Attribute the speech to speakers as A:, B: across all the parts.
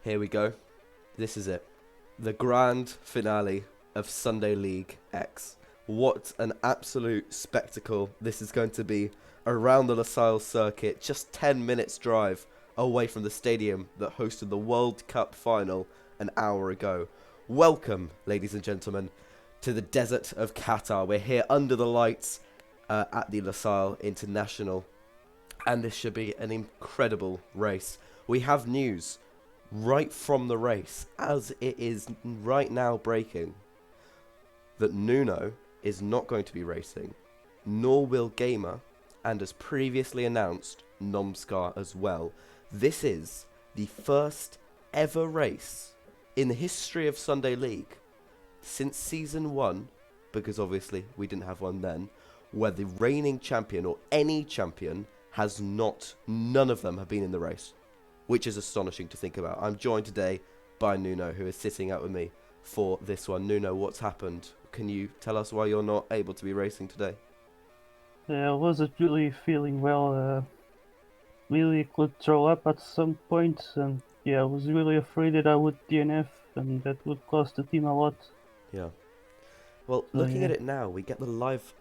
A: Here we go. This is it. The grand finale of Sunday League X. What an absolute spectacle this is going to be around the Lusail circuit, just 10 minutes drive away from the stadium that hosted the World Cup final an hour ago. Welcome, ladies and gentlemen, to the desert of Qatar. We're here under the lights at the Lusail International, and this should be an incredible race. We have news right from the race, as it is right now breaking, that Nuno is not going to be racing, nor will Gamer, and as previously announced, Nomskar as well. This is the first ever race in the history of Sunday League since Season 1, because obviously we didn't have one then, where the reigning champion or any champion has not, none of them have been in the race, which is astonishing to think about. I'm joined today by Nuno, who is sitting out with me for this one. Nuno, what's happened? Can you tell us why you're not able to be racing today?
B: I wasn't really feeling well. Really could throw up at some point, and I was really afraid that I would DNF, and that would cost the team a lot.
A: Yeah. Well,
B: So,
A: looking at
B: yeah.
A: it now, we get the live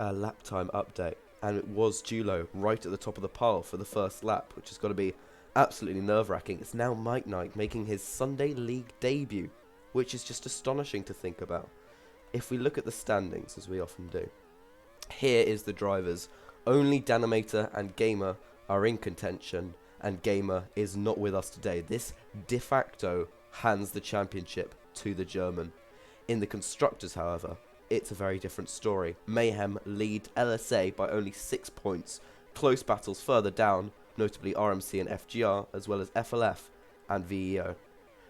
A: lap time update, and it was Julo right at the top of the pile for the first lap, which has got to be absolutely nerve-wracking. It's now Mike Knight making his Sunday League debut, which is just astonishing to think about. If we look at the standings, as we often do, here is the drivers. Only Danimator and Gamer are in contention, and Gamer is not with us today. This de facto hands the championship to the German. In the constructors, however, it's a very different story. Mayhem lead LSA by only 6 points. Close battles further down, notably RMC and FGR, as well as FLF and VEO.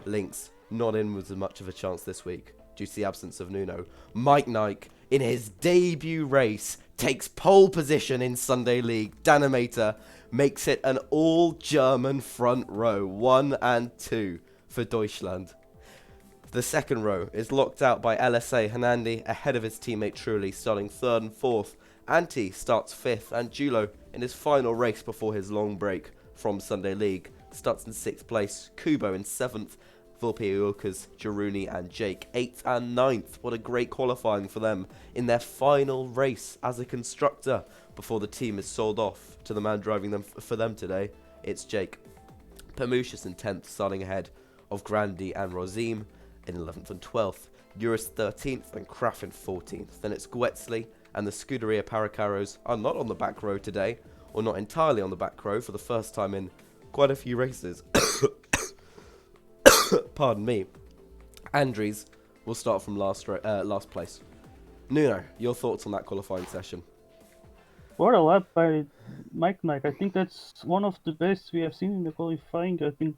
A: Lynx not in with as much of a chance this week due to the absence of Nuno. Mike Knight, in his debut race, takes pole position in Sunday League. Danimator makes it an all-German front row, 1 and 2 for Deutschland. The second row is locked out by LSA Hanandi ahead of his teammate Truly, starting 3rd and 4th. Anti starts 5th, and Julo, in his final race before his long break from Sunday League, starts in 6th place. Kubo in 7th, Vulpiukas, Jaruni and Jake 8th and 9th. What a great qualifying for them in their final race as a constructor before the team is sold off to the man driving them for them today. It's Jake. Permucius in 10th, starting ahead of Grandi and Rozim in 11th and 12th. Eurus 13th and Kraft in 14th. Then it's Guetzli and the Scuderia Paracaros are not on the back row today, or not entirely on the back row for the first time in quite a few races. Pardon me. Andres will start from last place. Nuno, your thoughts on that qualifying session?
B: What a lap by Mike Knight. I think that's one of the best we have seen in the qualifying. I think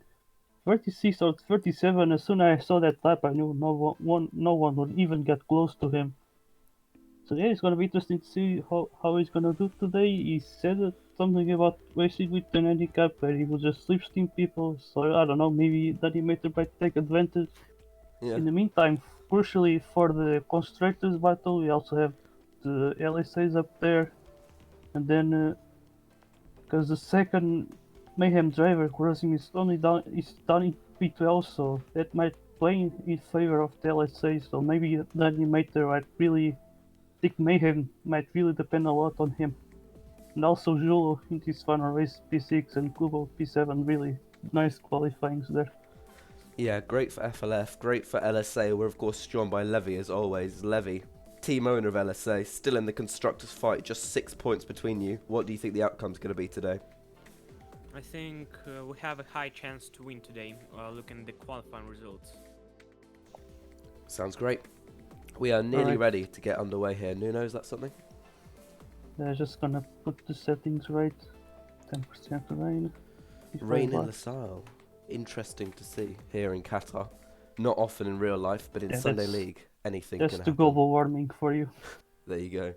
B: 36 or 37. As soon as I saw that lap, I knew no one would even get close to him. So it's gonna be interesting to see how he's gonna do today. He said something about racing with an handicap where he will just slipstream people. So I don't know, maybe Danimator might take advantage.
A: Yeah.
B: In the meantime, crucially for the constructors battle, we also have the LSAs up there, and then because the second Mayhem driver, Kurazim, is down in P12, so that might play in favor of the LSA. So maybe the Animator might really think Mayhem might really depend a lot on him. And also Julo in his final race P6 and Kubo P7, really nice qualifyings there.
A: Yeah, great for FLF, great for LSA. We're of course joined by Levy as always. Levy, team owner of LSA, still in the constructors fight, just 6 points between you. What do you think the outcome's going to be today?
C: I think we have a high chance to win today, looking at the qualifying results.
A: Sounds great. We are nearly
B: Alright.
A: ready to get underway here. Nuno, is that something?
B: Just gonna put the settings right. 10% rain.
A: Rain in Lusail. Interesting to see here in Qatar. Not often in real life, but in
B: Yeah,
A: Sunday
B: that's-
A: League, anything
B: That's
A: can
B: the
A: happen.
B: global warming for you.
A: There you go.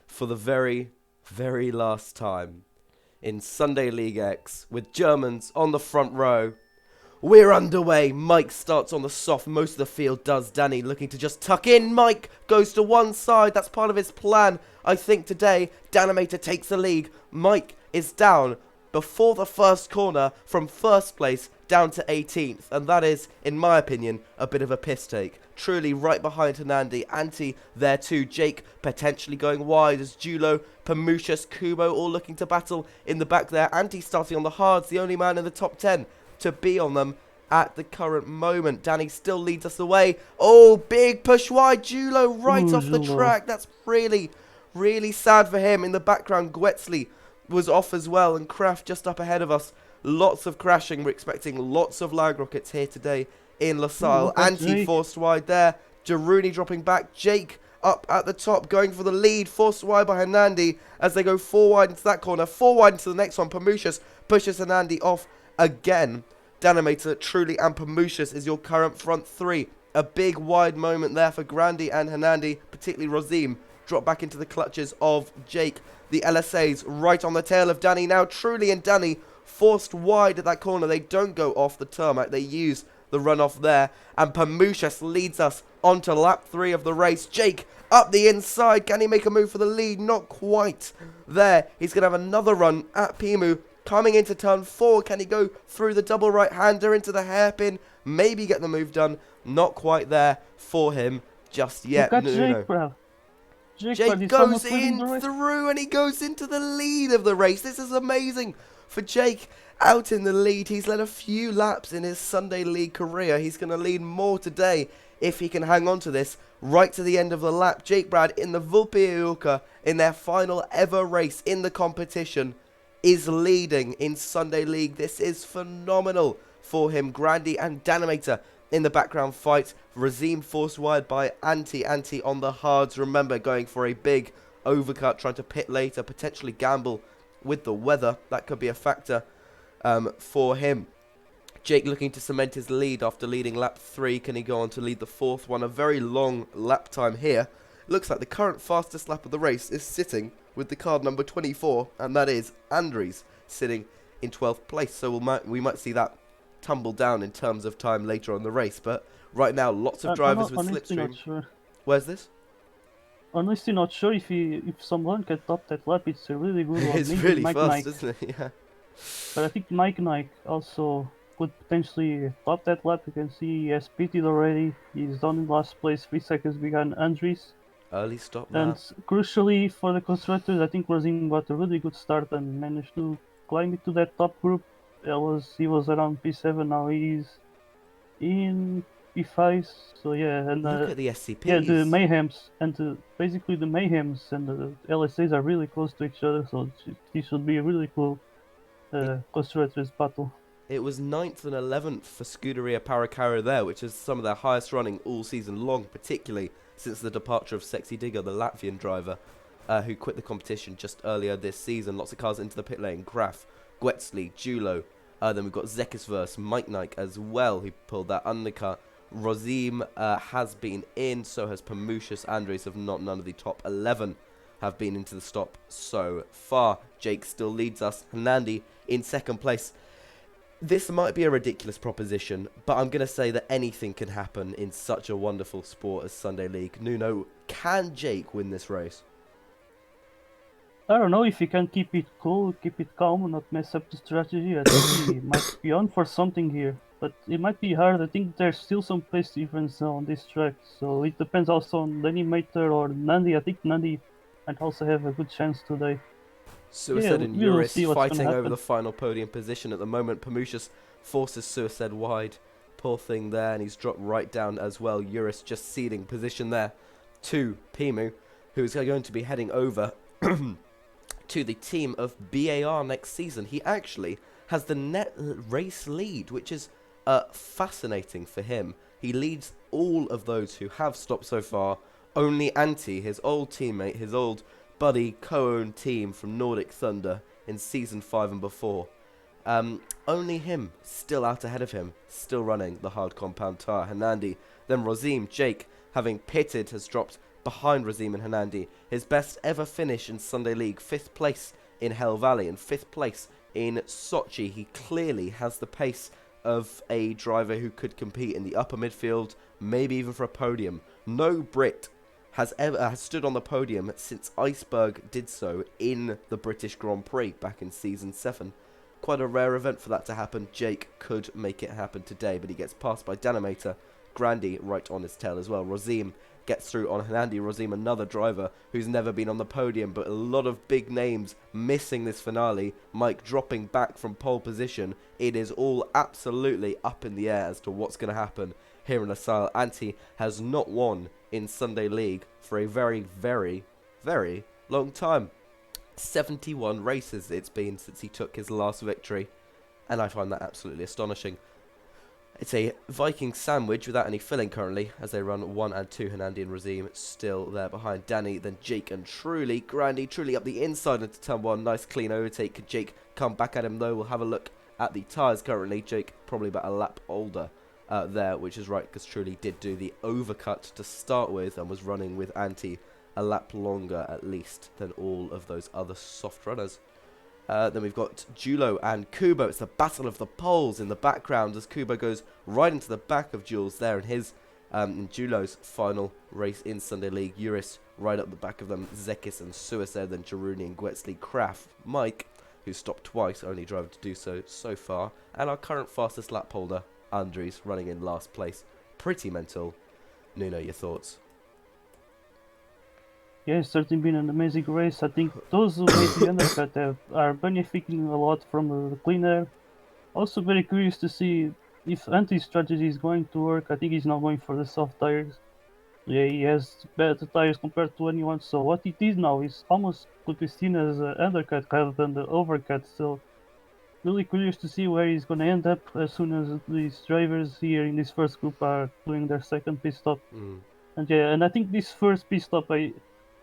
A: For the very, very last time in Sunday League X, with Germans on the front row, we're underway. Mike starts on the soft. Most of the field does. Danny looking to just tuck in. Mike goes to one side. That's part of his plan. I think today, Danimator takes the lead. Mike is down, before the first corner from first place down to 18th. And that is, in my opinion, a bit of a piss take. Truly right behind Hernandi. Anti there too. Jake potentially going wide as Julo, Pamushas, Kubo all looking to battle in the back there. Anti starting on the hards, the only man in the top 10 to be on them at the current moment. Danny still leads us away. Oh, big push wide. Julo right off the track. That's really, really sad for him. In the background, Gwetsley was off as well, and Kraft just up ahead of us. Lots of crashing. We're expecting lots of lag rockets here today in LaSalle. Anti forced wide there. Jaruni dropping back. Jake up at the top, going for the lead. Forced wide by Hernandi as they go 4 wide into that corner. 4 wide into the next one. Pamushas pushes Hernandi off again. Danimator, Truly, and Pamushas is your current front 3. A big wide moment there for Grandi and Hernandi, particularly Rozim. Drop back into the clutches of Jake. The LSAs right on the tail of Danny now. Truly and Danny forced wide at that corner. They don't go off the tarmac. They use the runoff there. And Pamushas leads us onto lap 3 of the race. Jake up the inside. Can he make a move for the lead? Not quite there. He's going to have another run at Pimu. Coming into turn 4. Can he go through the double right-hander into the hairpin? Maybe get the move done. Not quite there for him just yet.
B: Look at Jake, bro.
A: Jake goes in through and he goes into the lead of the race. This is amazing for Jake. Out in the lead. He's led a few laps in his Sunday League career. He's going to lead more today if he can hang on to this right to the end of the lap. Jake Brad in the Vulpiuca in their final ever race in the competition is leading in Sunday League. This is phenomenal for him. Grandi and Danimator in the background fight. Razim forced wide by Anti on the hards. Remember, going for a big overcut, trying to pit later, potentially gamble with the weather. That could be a factor for him. Jake looking to cement his lead after leading lap 3. Can he go on to lead the 4th one? A very long lap time here. Looks like the current fastest lap of the race is sitting with the card number 24, and that is Andries sitting in 12th place. So we might see that tumble down in terms of time later on the race, but right now lots of drivers with slipstream.
B: Sure.
A: Where's this?
B: Honestly, not sure if someone can top that lap. It's a really good one.
A: It's
B: Maybe
A: really
B: Mike
A: fast,
B: Nike.
A: isn't it? Yeah.
B: But I think Mike Nike also could potentially top that lap. You can see he has pitted already. He's done in last place, 3 seconds behind Andries.
A: Early stop
B: And
A: now.
B: crucially for the constructors, I think Razim got a really good start and managed to climb into that top group. He was around P7, now he's in P5. So yeah, and
A: Look at the SCPs.
B: yeah, the Mayhems and basically the Mayhems and the LSAs are really close to each other. So this should be a really cool constructors battle.
A: It was 9th and 11th for Scuderia Paracara there, which is some of their highest running all season long, particularly since the departure of Sexy Digger, the Latvian driver, who quit the competition just earlier this season. Lots of cars into the pit lane. Graf, Gwetsley, Julo. Then we've got Zekisverse, Mike Nike as well, who pulled that undercut. Rozim has been in, so has Pamushas. Andres have not. None of the top 11 have been into the stop so far. Jake still leads us. Hernandi in 2nd place. This might be a ridiculous proposition, but I'm going to say that anything can happen in such a wonderful sport as Sunday League. Nuno, can Jake win this race?
B: I don't know if he can keep it cool, keep it calm, and not mess up the strategy. I think he might be on for something here, but it might be hard. I think there's still some pace difference on this track, so it depends also on Danimator or Nandi. I think Nandi might also have a good chance today.
A: Suicide and
B: we'll
A: Uris
B: see what's
A: fighting
B: gonna
A: over
B: happen.
A: the final podium position at the moment. Pamushas forces Suicide wide. Poor thing there, and he's dropped right down as well. Uris just ceding position there to Pimu, who is going to be heading over to the team of BAR next season. He actually has the net race lead, which is fascinating for him. He leads all of those who have stopped so far. Only Antti, his old teammate, his old buddy, co-owned team from Nordic Thunder in Season 5 and before. Only him still out ahead of him, still running the hard compound tire. Hernandi, then Rozim. Jake, having pitted, has dropped behind Razim and Hernandi. His best ever finish in Sunday League, 5th place in Hell Valley and 5th place in Sochi. He clearly has the pace of a driver who could compete in the upper midfield, maybe even for a podium. No Brit has ever stood on the podium since Iceberg did so in the British Grand Prix back in Season 7. quite a rare event for that to happen. Jake could make it happen today, but he gets passed by Danimator. Grandy right on his tail as well. Rozim gets through on Hanandi. Rozim, another driver who's never been on the podium, but a lot of big names missing this finale. Mike dropping back from pole position. It is all absolutely up in the air as to what's going to happen here in Lusail. Antti has not won in Sunday League for a very, very, very long time. 71 races it's been since he took his last victory, and I find that absolutely astonishing. It's a Viking sandwich without any filling currently, as they run 1 and 2. Hanandi and Razim still there behind Danny, then Jake and Truly. Grandy up the inside into turn 1. Nice clean overtake. Could Jake come back at him though? We'll have a look at the tyres currently. Jake probably about a lap older there, which is right, because Truly did do the overcut to start with and was running with Antti a lap longer at least than all of those other soft runners. Then we've got Julo and Kubo. It's the battle of the poles in the background as Kubo goes right into the back of Jules there in his in Julo's final race in Sunday League. Uris right up the back of them. Zekis and Suicide, then Jaruni and Gwetzley. Kraft, Mike, who stopped twice, only driver to do so far, and our current fastest lap holder, Andres, running in last place. Pretty mental. Nuno, your thoughts?
B: Yeah, it's certainly been an amazing race. I think those who made the undercut are benefiting a lot from the clean air. Also very curious to see if Anti's strategy is going to work. I think he's not going for the soft tires. Yeah, he has better tires compared to anyone. So what it is now is almost could be seen as an undercut rather than the overcut. So really curious to see where he's going to end up as soon as these drivers here in this first group are doing their second pit stop. And yeah, and I think this first pit stop,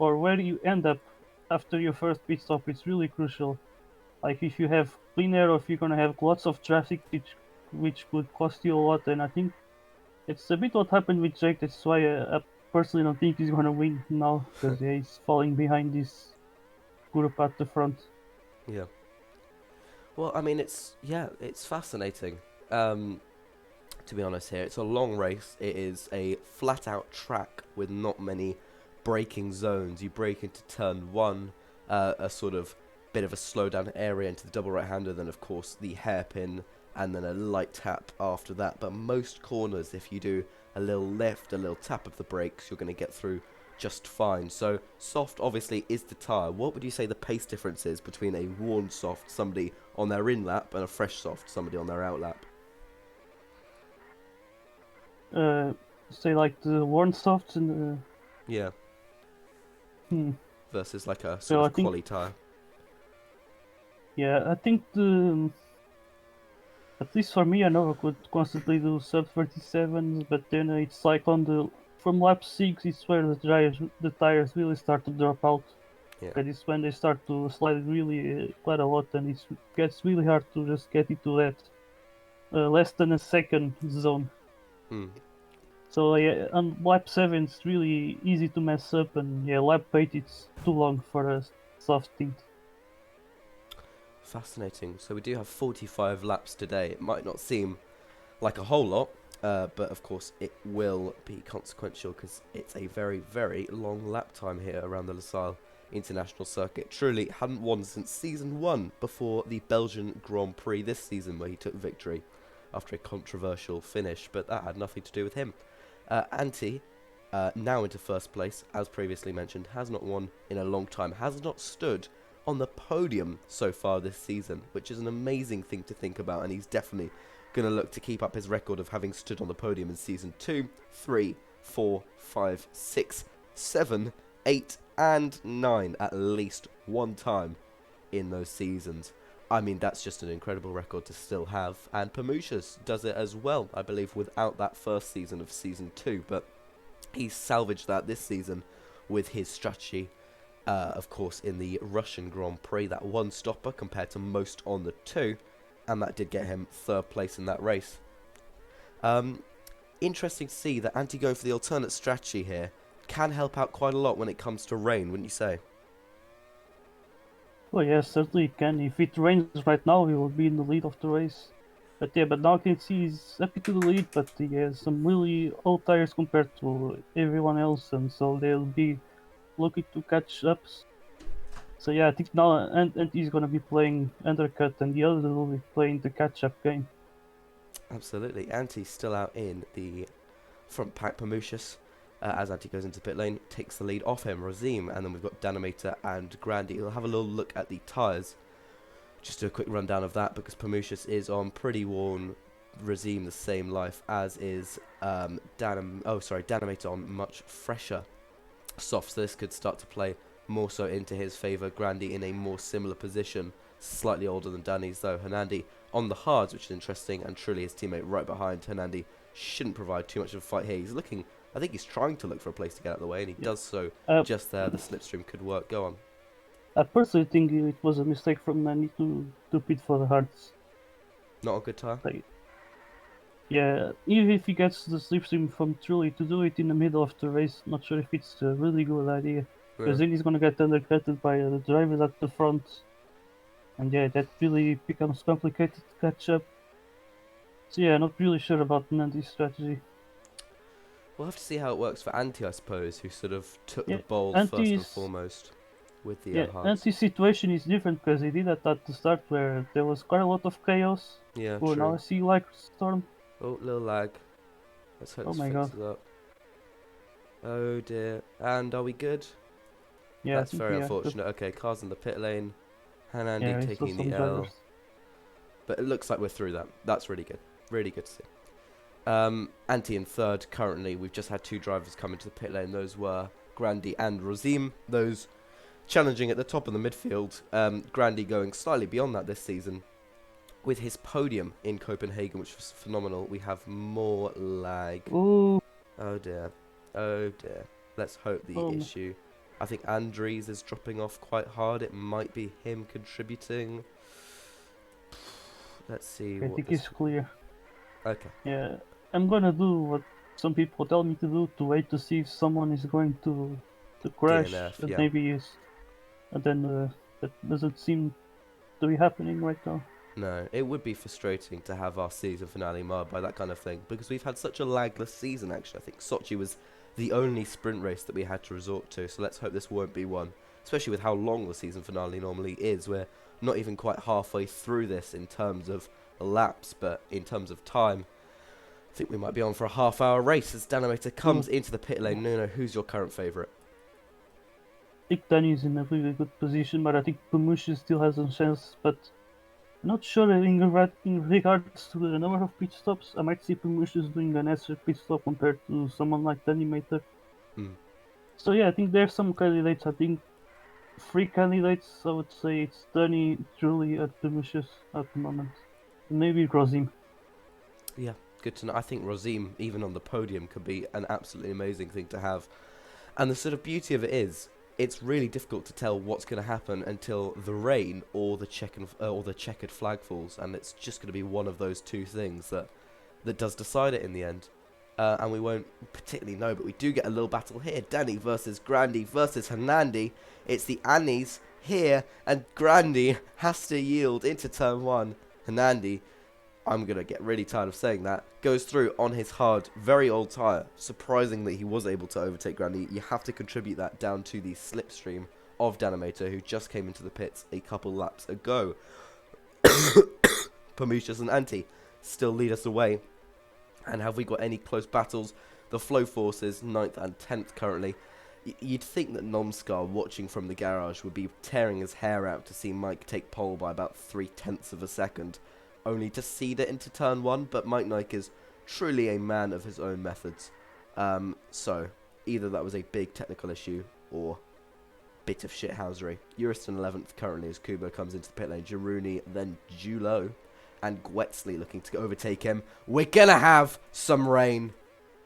B: or where you end up after your first pit stop, is really crucial. Like if you have clean air or if you're gonna have lots of traffic, which could cost you a lot. And I think it's a bit what happened with Jake. That's why I personally don't think he's gonna win now, because yeah, he's falling behind this group at the front.
A: Yeah. Well, I mean, it's fascinating. To be honest here, it's a long race. It is a flat-out track with not many braking zones. You brake into turn 1, a sort of bit of a slowdown area into the double right-hander, then of course the hairpin, and then a light tap after that. But most corners, if you do a little lift, a little tap of the brakes, you're going to get through just fine. So soft obviously is the tyre. What would you say the pace difference is between a worn soft, somebody on their in lap, and a fresh soft, somebody on their out lap?
B: Say like the worn softs and
A: Yeah.
B: hmm.
A: Versus like a
B: So
A: sort
B: I
A: of
B: think-
A: quali tyre.
B: Yeah, I think at least for me, I know I could constantly do sub 37s, but then it's like from lap 6, it's where the tires really start to drop out.
A: Yeah.
B: That is when they start to slide really quite a lot, and it gets really hard to just get into that less than a second zone. So yeah, on lap 7 it's really easy to mess up, and yeah, lap 8 it's too long for a soft tint.
A: Fascinating. So we do have 45 laps today. It might not seem like a whole lot, but of course it will be consequential because it's a very, very long lap time here around the Lusail International Circuit. Truly hadn't won since season 1 before the Belgian Grand Prix this season, where he took victory after a controversial finish, but that had nothing to do with him. Antti, now into first place, as previously mentioned, has not won in a long time, has not stood on the podium so far this season, which is an amazing thing to think about, and he's definitely going to look to keep up his record of having stood on the podium in season 2, 3, 4, 5, 6, 7, 8 and 9 at least one time in those seasons. I mean, that's just an incredible record to still have, and Pamushas does it as well, I believe, without that first season of season 2, but he's salvaged that this season with his strategy, of course, in the Russian Grand Prix, that one stopper compared to most on the 2, and that did get him third place in that race. Interesting to see that Antti going for the alternate strategy here can help out quite a lot when it comes to rain, wouldn't you say?
B: Well, yes, certainly it can. If it rains right now, he will be in the lead of the race. But yeah, but now I can see he's happy to the lead, but he has some really old tires compared to everyone else, and so they'll be looking to catch up. So yeah, I think now and he's gonna be playing undercut, and the other will be playing the catch-up game.
A: Absolutely. Anti's still out in the front pack. Pamushis, as Anti goes into pit lane, takes the lead off him, Razim, and then we've got Danimator and Grandy. We'll have a little look at the tyres. Just do a quick rundown of that because Pamushis is on pretty worn. Razim the same life, as is Danimator on much fresher soft, so this could start to play more so into his favour. Grandy in a more similar position, slightly older than Danny's though. Hernandi on the hards, which is interesting, and truly his teammate right behind. Hernandi shouldn't provide too much of a fight here. He's looking, I think he's trying to look for a place to get out of the way, and he does so just there. The slipstream could work. Go on.
B: I personally think it was a mistake from Manny to pit for the hearts.
A: Not a good tire.
B: Yeah, even if he gets the slipstream from Truly, to do it in the middle of the race, not sure if it's a really good idea. Because then he's gonna get undercutted by the drivers at the front. And yeah, that really becomes complicated to catch up. So yeah, not really sure about Nandy's strategy.
A: We'll have to see how it works for Anti, I suppose, who sort of took the
B: Yeah,
A: bowl first and
B: Anti's-
A: foremost with the
B: Yeah,
A: hards.
B: Nancy's situation is different because he did that at the start where there was quite a lot of chaos.
A: Yeah,
B: Oh, now I
A: true.
B: see like Storm.
A: Oh, little lag. Let's hope
B: Oh
A: this
B: my
A: fixes up. Oh dear. And are we good?
B: Yeah,
A: That's
B: I think
A: very
B: we are.
A: unfortunate. Okay, cars in the pit lane. Hanandi
B: Yeah, we saw
A: taking
B: some
A: the L.
B: drivers.
A: But it looks like we're through that. That's really good. Really good to see. Anti in third currently. We've just had two drivers come into the pit lane. Those were Grandy and Razim. Those challenging at the top of the midfield. Grandy going slightly beyond that this season with his podium in Copenhagen, which was phenomenal. We have more lag.
B: Ooh,
A: Oh dear. Oh dear. Let's hope the issue. I think Andres is dropping off quite hard. It might be him contributing. Let's see.
B: I
A: what
B: think
A: this...
B: it's clear.
A: Okay.
B: Yeah, I'm gonna do what some people tell me to do, to wait to see if someone is going to crash,
A: DNF,
B: and
A: yeah.
B: maybe is, and then that doesn't seem to be happening right now.
A: No, it would be frustrating to have our season finale marred by that kind of thing, because we've had such a lagless season, actually. I think Sochi was the only sprint race that we had to resort to, so let's hope this won't be one, especially with how long the season finale normally is. We're not even quite halfway through this in terms of laps, but in terms of time, I think we might be on for a half-hour race as Danimator comes into the pit lane. Nuno, who's your current favourite?
B: I think Danny's in a really good position, but I think Pamushi still has a chance, but not sure in regards to the number of pit stops. I might see Pamushis doing an extra pit stop compared to someone like Danimator. So yeah, I think there's some candidates. I think 3 candidates. I would say it's Danny, Julie, and Pamushis at the moment. Maybe Grozim.
A: Yeah, good to know. I think Razim, even on the podium, could be an absolutely amazing thing to have. And the sort of beauty of it is, it's really difficult to tell what's going to happen until the rain or the checkered flag falls, and it's just going to be one of those two things that does decide it in the end. And we won't particularly know, but we do get a little battle here. Danny versus Grandy versus Hernandi. It's the Annies here, and Grandy has to yield into turn 1. Hernandi, I'm going to get really tired of saying that, goes through on his hard, very old tyre. Surprisingly, he was able to overtake Grandy. You have to contribute that down to the slipstream of Danimator, who just came into the pits a couple laps ago. Pamushis and Anti still lead us away. And have we got any close battles? The Flow Forces, 9th and 10th currently. You'd think that Nomskar, watching from the garage, would be tearing his hair out to see Mike take pole by about 0.3 of a second, only to cede it into turn 1, but Mike Nike is truly a man of his own methods. So, either that was a big technical issue, or bit of shithousery. Uriston 11th currently as Kubo comes into the pit lane. Jiruni, then Julo, and Gwetsley looking to overtake him. We're gonna have some rain.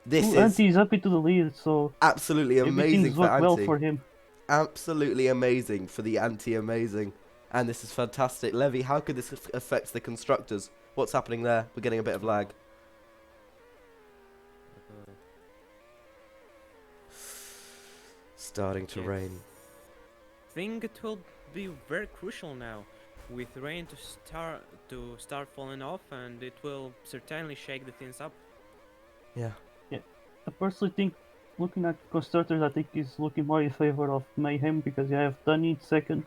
A: This is
B: Anti's up into the lead, so
A: absolutely amazing
B: everything's
A: for
B: worked
A: Anti.
B: well for him.
A: Absolutely amazing for the Anti-amazing. And this is fantastic. Levy, how could this affect the constructors? What's happening there? We're getting a bit of lag. Starting to rain.
C: I think it will be very crucial now, with rain to start falling off, and it will certainly shake the things up.
A: Yeah.
B: I personally think, looking at constructors, I think he's looking more in favor of Mayhem because you have Dunny second,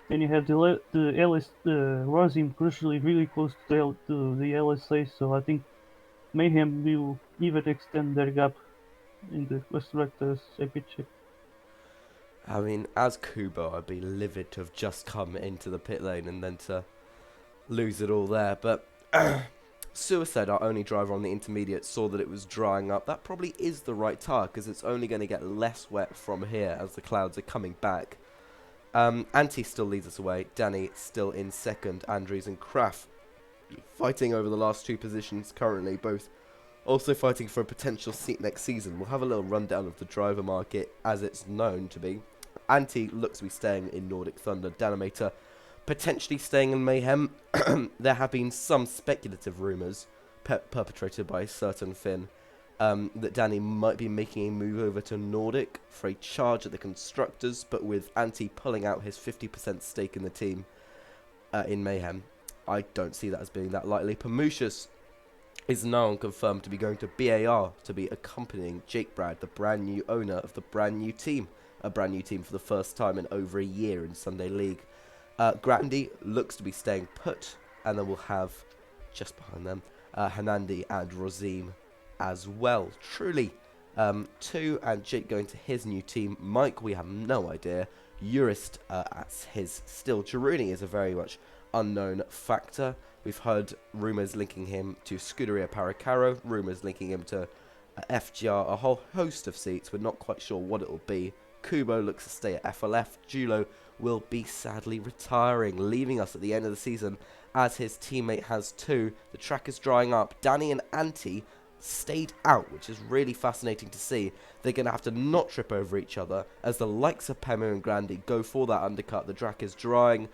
B: Then you have the LS Rosim crucially really close to the LSA, so I think Mayhem will even extend their gap in the Constructors Championship.
A: I mean, as Kubo, I'd be livid to have just come into the pit lane and then to lose it all there. But Suicide, our only driver on the intermediate, saw that it was drying up. That probably is the right tire because it's only going to get less wet from here as the clouds are coming back. Anti still leads us away. Danny still in second. Andrews and Kraft fighting over the last two positions currently, both also fighting for a potential seat next season. We'll have a little rundown of the driver market as it's known to be. Anti looks to be staying in Nordic Thunder. Danimator potentially staying in Mayhem. There have been some speculative rumours perpetrated by a certain Finn that Danny might be making a move over to Nordic for a charge at the Constructors, but with Anti pulling out his 50% stake in the team in Mayhem, I don't see that as being that likely. Pamucius is now confirmed to be going to BAR to be accompanying Jake Brad, the brand new owner of the brand new team. A brand new team for the first time in over a year in Sunday League. Grandy looks to be staying put, and then we'll have, just behind them, Hanandi and Rozim as well. Truly, two, and Jake going to his new team. Mike, we have no idea. Urist at his still. Jaruni is a very much unknown factor. We've heard rumours linking him to Scuderia Paracaro, rumours linking him to FGR, a whole host of seats. We're not quite sure what it'll be. Kubo looks to stay at FLF. Julo will be sadly retiring, leaving us at the end of the season as his teammate has too. The track is drying up. Danny and Anti stayed out, which is really fascinating to see. They're going to have to not trip over each other as the likes of Pemu and Grandy go for that undercut. The track is dry,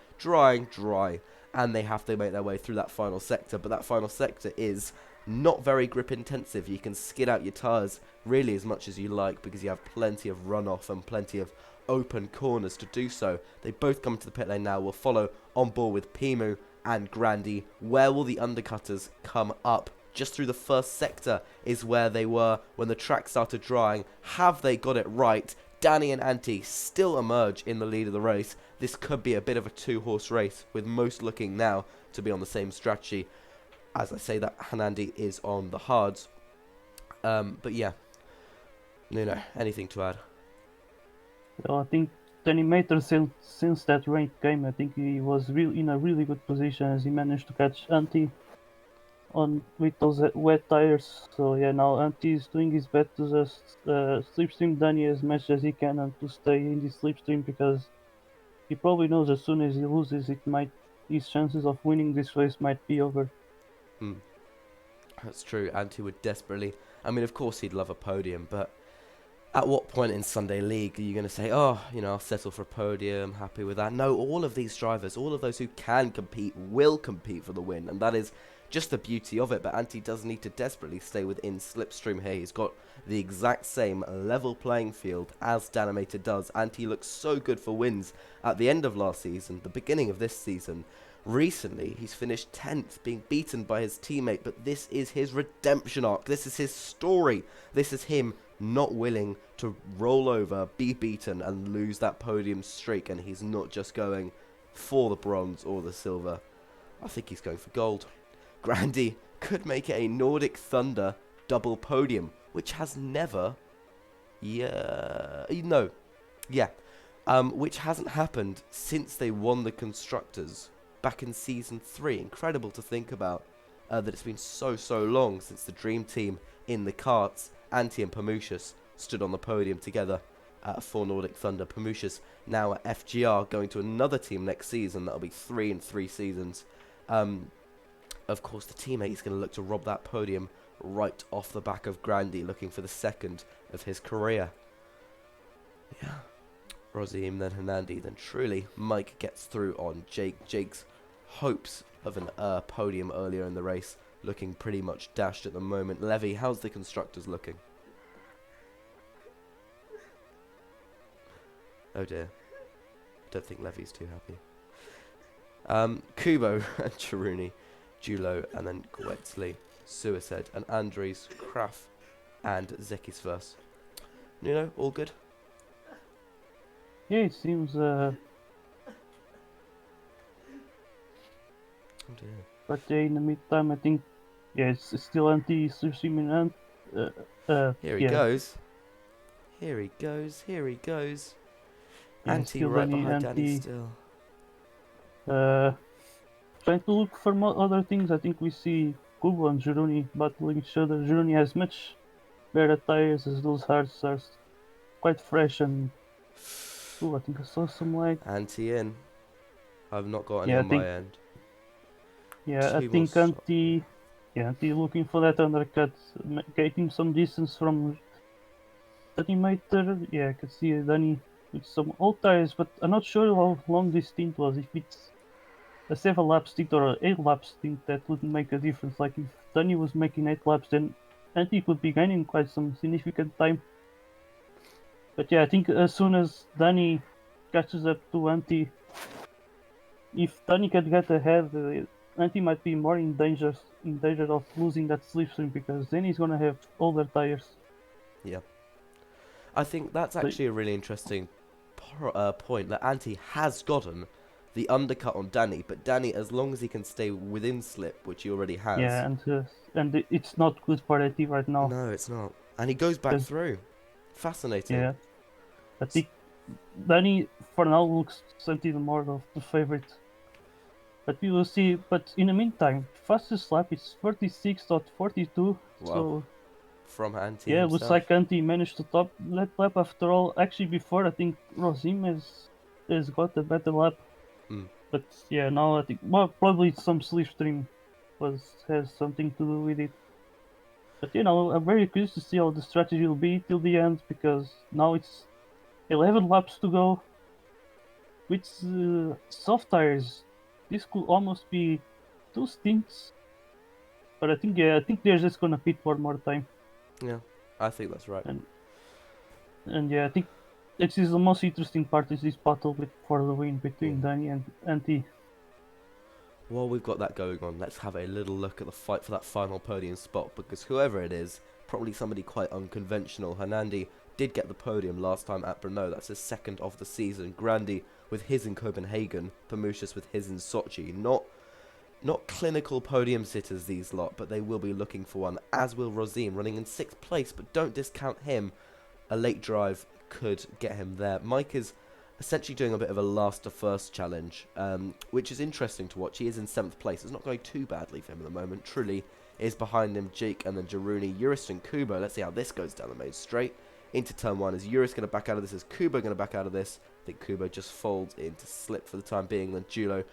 A: and they have to make their way through that final sector. But that final sector is not very grip intensive. You can skid out your tyres really as much as you like because you have plenty of runoff and plenty of open corners to do so. They both come to the pit lane now. We'll follow on board with Pemu and Grandy. Where will the undercutters come up? Just through the first sector is where they were when the track started drying. Have they got it right? Danny and Anti still emerge in the lead of the race. This could be a bit of a two-horse race, with most looking now to be on the same strategy. As I say that, Hanandi is on the hards. But yeah, Nuno, anything to add?
B: Well, I think Danimator since that ranked game, I think he was in a really good position as he managed to catch Anti on with those wet tires. So yeah, now Anti is doing his best to just slipstream Danny as much as he can and to stay in the slipstream because he probably knows as soon as he loses, his chances of winning this race might be over.
A: That's true. Anti would desperately. I mean, of course, he'd love a podium, but at what point in Sunday League are you going to say, oh, I'll settle for a podium, happy with that? No, all of these drivers, all of those who can compete, will compete for the win, and that is just the beauty of it. But Anti does need to desperately stay within slipstream here. He's got the exact same level playing field as Danimator does. Anti looks so good for wins at the end of last season, the beginning of this season. Recently, he's finished 10th, being beaten by his teammate, but this is his redemption arc. This is his story. This is him not willing to roll over, be beaten, and lose that podium streak, and he's not just going for the bronze or the silver. I think he's going for gold. Grandy could make it a Nordic Thunder double podium, which has never... which hasn't happened since they won the Constructors back in Season 3. Incredible to think about that it's been so long since the Dream Team in the karts, Anti and Pamucius, stood on the podium together for Nordic Thunder. Pamucius now at FGR, going to another team next season. That'll be 3 in 3 seasons. Of course, the teammate is going to look to rob that podium right off the back of Grandy, looking for the second of his career. Yeah. Rozim, then Hernandi, then truly Mike gets through on Jake. Jake's hopes of an podium earlier in the race looking pretty much dashed at the moment. Levy, how's the Constructors looking? Oh dear. Don't think Levy's too happy. Kubo and Charuni, Julo, and then Gwetsley, Suicide, and Andres, Kraft, and Zekisverse. All good?
B: Yeah, it seems
A: Oh dear.
B: But yeah, in the meantime, I think it's still anti-streaming and
A: Here he
B: yeah,
A: goes. Here he goes. Here he goes. Anti
B: still
A: right
B: Danny
A: behind Danny
B: anti.
A: still.
B: Uh, Trying to look for other things. I think we see Kubo and Juruni battling each other. Juruni has much better tires as those hearts are quite fresh and. Oh, I think I saw some like.
A: Anti in. I've not got any
B: Yeah, I
A: on my
B: think.
A: end.
B: Yeah, I
A: Two more
B: think anti. Yeah, anti looking for that undercut, getting some distance from Meter. Yeah, I could see Danny with some old tires, but I'm not sure how long this stint was. If it's a 7 lap stint or an 8 lap stint, that wouldn't make a difference. Like if Danny was making 8 laps, then Antti could be gaining quite some significant time. But yeah, I think as soon as Danny catches up to Antti, if Danny can get ahead, Antti might be more in danger of losing that slipstream because then he's gonna have older tires.
A: Yeah. I think that's
B: So,
A: actually a really interesting point that Anti has gotten the undercut on Danny, but Danny, as long as he can stay within slip, which he already has.
B: yeah, and it's not good for Antti right now
A: No, it's not. And he goes back
B: because
A: through. Fascinating.
B: yeah, I think Danny for now looks something more of the favorite. But we will see. But in the meantime, fastest lap is 36.42.
A: Wow.
B: So
A: From Anti
B: yeah, looks
A: himself.
B: like Antti managed to top that lap after all. Actually, before I think Rosim has got a better lap.
A: Mm.
B: But yeah, now I think probably some slipstream has something to do with it. But I'm very curious to see how the strategy will be till the end because now it's 11 laps to go. With soft tires, this could almost be 2 stints. But I think they're just gonna pit one more time,
A: Yeah, I think that's right.
B: and yeah, I think this is the most interesting part is this battle for the win between
A: Yeah.
B: Danny and Antti.
A: While we've got that going on, let's have a little look at the fight for that final podium spot, because whoever it is, probably somebody quite unconventional. Hernandi did get the podium last time at Brno, that's his second of the season. Grandi with his in Copenhagen, Pamushis with his in Sochi. Not clinical podium sitters, these lot, but they will be looking for one, as will Rosim, running in 6th place, but don't discount him. A late drive could get him there. Mike is essentially doing a bit of a last to first challenge, which is interesting to watch. He is in 7th place. It's not going too badly for him at the moment. Trulli is behind him, Jake and then Jaruni, Eurus and Kubo. Let's see how this goes down the main straight. Into turn 1. Is Eurus going to back out of this? Is Kubo going to back out of this? I think Kubo just folds into slip for the time being. Then Julo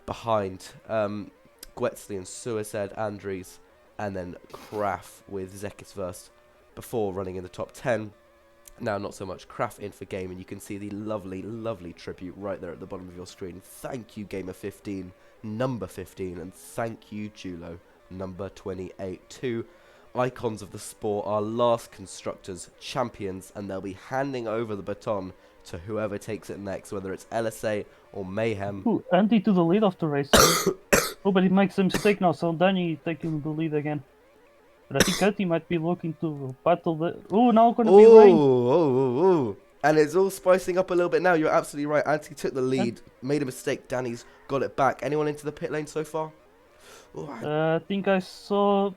A: behind Gwetzley and Suicide, Andries, and then Kraft with Zekisverst before running in the top 10. Now, not so much Kraft in for game, and you can see the lovely, lovely tribute right there at the bottom of your screen. Thank you, Gamer15, number 15, and thank you, Julo, number 28. Two icons of the sport, our last constructors, champions, and they'll be handing over the baton to whoever takes it next, whether it's LSA or Mayhem.
B: Ooh, Antti to the lead of the race. Oh, but he makes a mistake now, so Danny taking the lead again. But I think Antti might be looking to battle the. Oh, now gonna be rain.
A: Oh. And it's all spicing up a little bit now. You're absolutely right. Antti took the lead, made a mistake. Danny's got it back. Anyone into the pit lane so far? Oh,
B: I think I saw,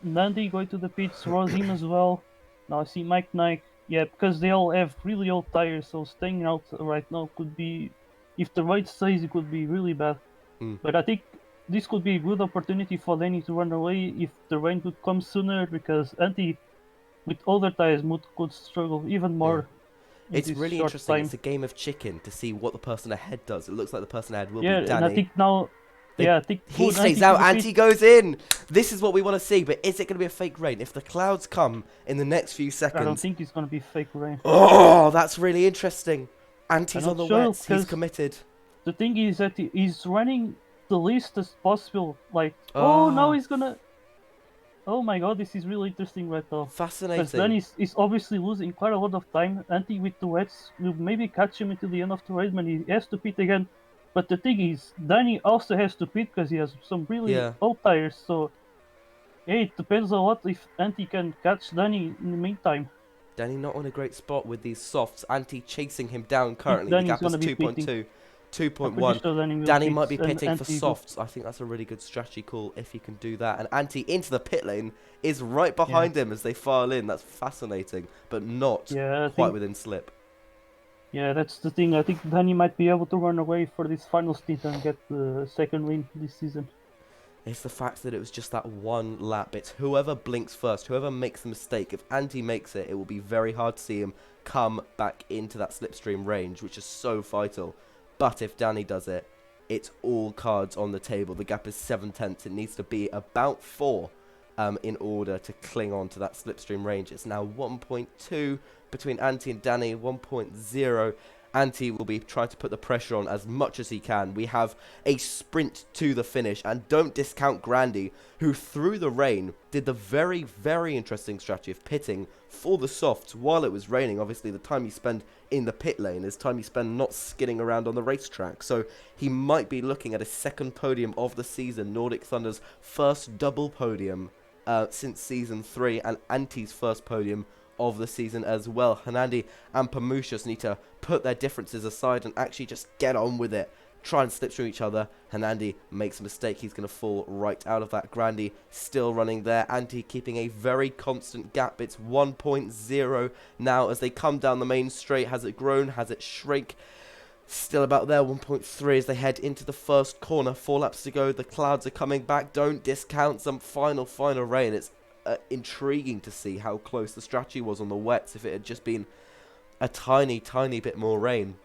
B: Nandi going to the pits, Rosim as well. Now I see Mike Nike. Yeah, because they all have really old tires, so staying out right now could be, if the rain stays, it could be really bad.
A: Mm.
B: But I think this could be a good opportunity for Danny to run away if the rain could come sooner, because Antti, with older tires, could struggle even more. In
A: It's
B: this
A: really
B: short
A: interesting.
B: time.
A: It's a game of chicken to see what the person ahead does. It looks like the person ahead will
B: Yeah,
A: be Danny.
B: and I think now. I think
A: he stays out, Antti goes in. This is what we want to see, but is it going to be a fake rain? If the clouds come in the next few seconds...
B: I don't think it's going to be fake rain.
A: Oh, that's really interesting. Antti's on the
B: sure,
A: wets. He's committed.
B: The thing is that he's running the least as possible. Like, now he's gonna... Oh my god, this is really interesting right now.
A: Fascinating.
B: Because then he's obviously losing quite a lot of time. Antti with the wets will maybe catch him until the end of the race when he has to pit again. But the thing is, Danny also has to pit because he has some really old tires. So, it depends a lot if Antti can catch Danny in the meantime.
A: Danny not on a great spot with these softs. Antti chasing him down currently. The gap is 2.2.
B: I'm pretty
A: 2.1.
B: sure Danny will
A: Danny
B: pit
A: might be
B: and
A: pitting for
B: Anti will-
A: softs. I think that's a really good strategy call if he can do that. And Anti into the pit lane is right behind him as they file in. That's fascinating, but not
B: Yeah, I
A: quite
B: think.
A: within slip.
B: Yeah, that's the thing. I think Danny might be able to run away for this final stint and get the second win this season.
A: It's the fact that it was just that one lap. It's whoever blinks first, whoever makes the mistake. If Andy makes it, it will be very hard to see him come back into that slipstream range, which is so vital. But if Danny does it, it's all cards on the table. The gap is 7/10. It needs to be about 4 in order to cling on to that slipstream range. It's now 1.2 between Anti and Danny, 1.0. Anti will be trying to put the pressure on as much as he can. We have a sprint to the finish, and don't discount Grandy, who through the rain did the very, very interesting strategy of pitting for the softs while it was raining. Obviously, the time you spend in the pit lane is time you spend not skidding around on the racetrack. So he might be looking at a second podium of the season, Nordic Thunder's first double podium since Season 3, and Anti's first podium of the season as well. Hanandi and Pamushas need to put their differences aside and actually just get on with it. Try and slip through each other. Hanandi makes a mistake. He's going to fall right out of that. Grandy still running there. Anti keeping a very constant gap. It's 1.0 now as they come down the main straight. Has it grown? Has it shrink? Still about there, 1.3 as they head into the first corner. 4 laps to go. The clouds are coming back. Don't discount some final rain. It's intriguing to see how close the strategy was on the wets. If it had just been a tiny bit more rain,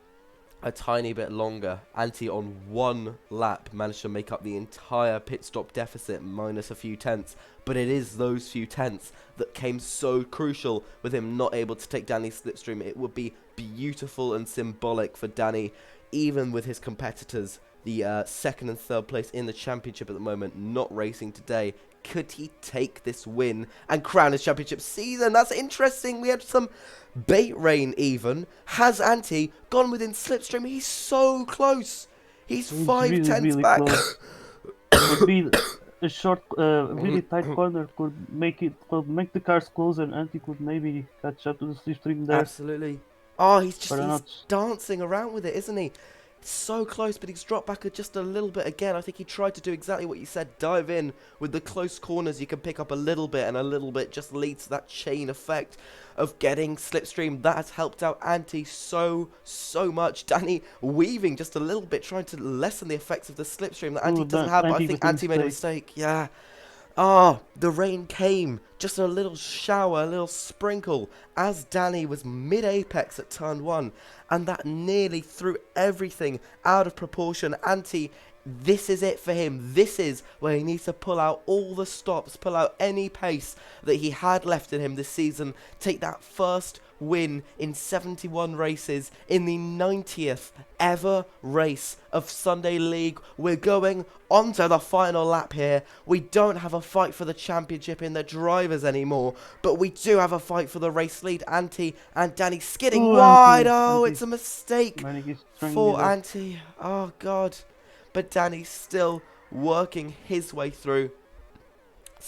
A: a tiny bit longer, Anti on 1 lap managed to make up the entire pit stop deficit minus a few tenths. But it is those few tenths that came so crucial with him not able to take Danny's slipstream. It would be beautiful and symbolic for Danny, even with his competitors, the second and third place in the championship at the moment, not racing today. Could he take this win and crown his championship season? That's interesting. We had some bait rain even. Has Anti gone within slipstream? He's so close. He's 5
B: really,
A: tenths
B: really
A: back.
B: close. Could be a short, really tight corner could make the cars close, and Anti could maybe catch up to the slipstream there.
A: Absolutely. Oh, he's
B: But I'm
A: he's
B: not.
A: dancing around with it, isn't he? So close, but he's dropped back just a little bit again. I think he tried to do exactly what you said. Dive in with the close corners. You can pick up a little bit, and a little bit just leads to that chain effect of getting slipstream. That has helped out Anti so much. Danny weaving just a little bit, trying to lessen the effects of the slipstream that Anti doesn't have. But I think Anti made a mistake. Yeah. Ah, the rain came. Just a little shower, a little sprinkle, as Danny was mid-apex at turn 1. And that nearly threw everything out of proportion. Anti, this is it for him. This is where he needs to pull out all the stops, pull out any pace that he had left in him this season. Take that first win in 71 races in the 90th ever race of Sunday League. We're going on to the final lap here. We don't have a fight for the championship in the drivers anymore, but we do have a fight for the race lead. Anti and Danny skidding wide.
B: Anti.
A: It's a mistake
B: He's trying
A: for
B: it.
A: Anti. Oh god. But Danny's still working his way through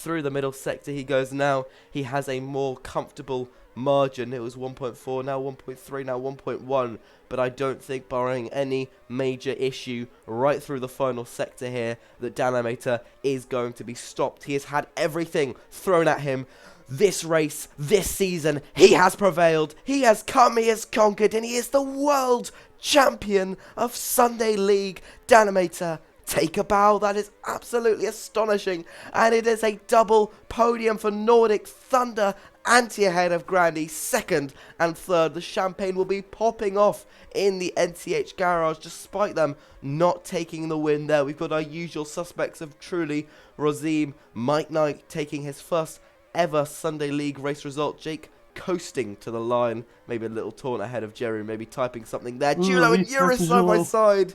A: the middle sector. He goes now. He has a more comfortable margin. It was 1.4, now 1.3, now 1.1. But I don't think, barring any major issue right through the final sector here, that Danimator is going to be stopped. He has had everything thrown at him. This race, this season, he has prevailed. He has come, he has conquered, and he is the world champion of Sunday League. Danimator, take a bow. That is absolutely astonishing. And it is a double podium for Nordic Thunder. Anti ahead of Grandy, second and third. The champagne will be popping off in the NCH garage, despite them not taking the win there. We've got our usual suspects of Truly, Rozim, Mike Knight taking his first ever Sunday League race result. Jake coasting to the line, maybe a little taunt ahead of Jerry, maybe typing something there. Julo and Eurus side by side.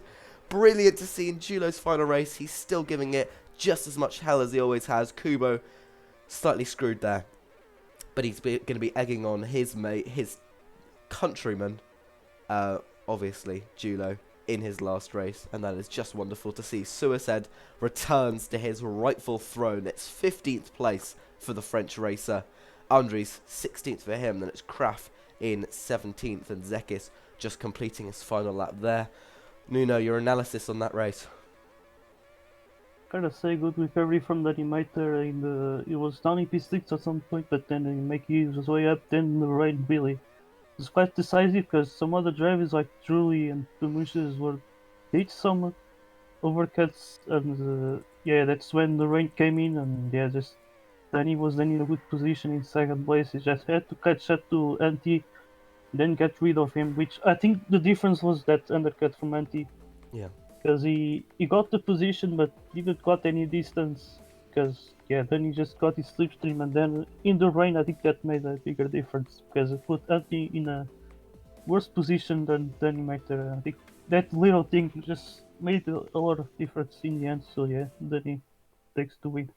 A: Brilliant to see in Julo's final race. He's still giving it just as much hell as he always has. Kubo slightly screwed there, but he's going to be egging on his mate, his countryman, obviously Julo, in his last race, and that is just wonderful to see. Suicide returns to his rightful throne. It's 15th place for the French racer. Andres 16th for him. Then it's Kraft in 17th, and Zekis just completing his final lap there. Nuno, your analysis on that race.
B: Gotta say, good recovery from that Imiter in the. It was down in P6 at some point, but then he make his way up. Then the rain really. It was quite decisive because some other drivers like Truly and Tumushes were did some overcuts, and yeah, that's when the rain came in, and yeah, just then he was then in a good position in second place. He just had to catch up to Anti, then get rid of him. Which I think the difference was that undercut from Anti
A: Yeah.
B: because he got the position but didn't got any distance. Because yeah, then he just got his slipstream, and then in the rain, I think that made a bigger difference because it put Anti in a worse position than he might. I think that little thing just made a lot of difference in the end. So yeah, then he takes the win.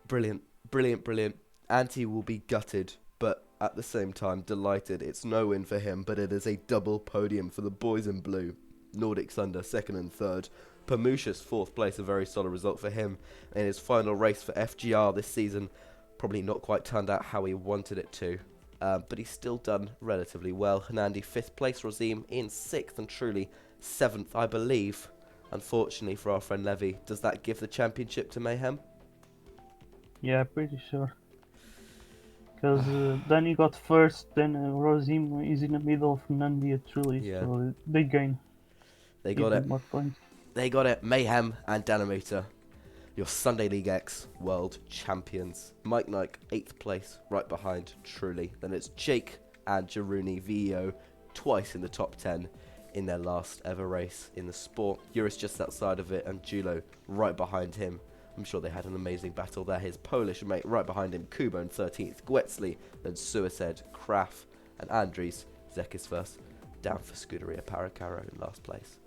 A: Brilliant, brilliant, brilliant. Anti will be gutted, but at the same time delighted. It's no win for him, but it is a double podium for the boys in blue. Nordic Thunder second and third. Pamusha's fourth place, a very solid result for him in his final race for FGR this season. Probably not quite turned out how he wanted it to, but he's still done relatively well. Hernandi fifth place, Rozim in sixth, and Truly seventh, I believe. Unfortunately for our friend Levy, does that give the championship to Mayhem?
B: Yeah, pretty sure. Because then he got first, then Rozim is in the middle of Nandi Truly,
A: Yeah.
B: so they gain
A: They got
B: even
A: it.
B: more points.
A: They got it. Mayhem and Danameter, your Sunday League X world champions. Mike Nike, 8th place, right behind Truly. Then it's Jake and Jaruni VEO, twice in the top 10 in their last ever race in the sport. Eurus just outside of it, and Julo right behind him. I'm sure they had an amazing battle there. His Polish mate right behind him, Kubo in 13th, Gwetzli, then Suicide, Kraf, and Andries. Zek is first, down for Scuderia Paracaro in last place.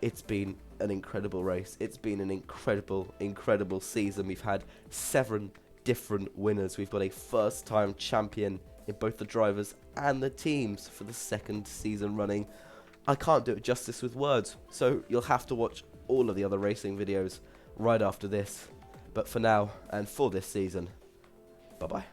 A: It's been an incredible race. It's been an incredible season. We've had 7 different winners. We've got a first-time champion in both the drivers and the teams for the second season running. I can't do it justice with words, so you'll have to watch all of the other racing videos right after this. But for now, and for this season, bye-bye.